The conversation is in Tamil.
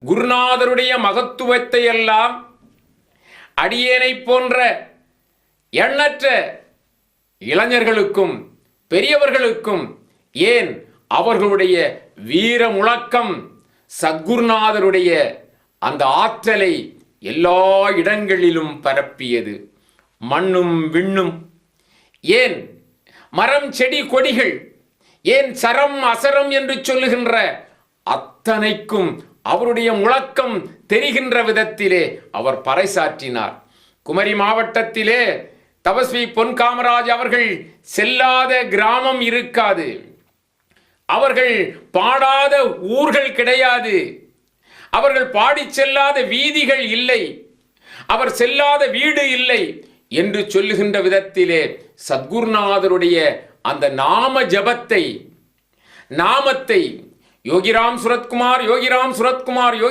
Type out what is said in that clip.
குருநாதருடைய மகத்துவத்தை எல்லாம் அடியேனை போன்ற எண்ணற்ற இளைஞர்களுக்கும் பெரியவர்களுக்கும், ஏன் அவர்களுடைய வீர முழக்கம் சத்குருநாதருடைய அந்த ஆற்றலை எல்லா இடங்களிலும் பரப்பியது. மண்ணும் விண்ணும், ஏன் மரம் செடி கொடிகள், ஏன் சரம் அசரம் என்று சொல்லுகின்ற அத்தனைக்கும் அவருடைய முழக்கம் தெரிகின்ற விதத்திலே அவர் பறைசாற்றினார். குமரி மாவட்டத்திலே தபஸ்வி பொன் காமராஜ் அவர்கள் செல்லாத கிராமம் இருக்காது, அவர்கள் பாடாத ஊர்கள் கிடையாது, அவர்கள் பாடி செல்லாத வீதிகள் இல்லை, அவர் செல்லாத வீடு இல்லை என்று சொல்லுகின்ற விதத்திலே சத்குருநாதருடைய அந்த நாம ஜபத்தை, நாமத்தை யோகிராம் சுரத்குமார், யோகிராம் சுரத்குமார், யோகி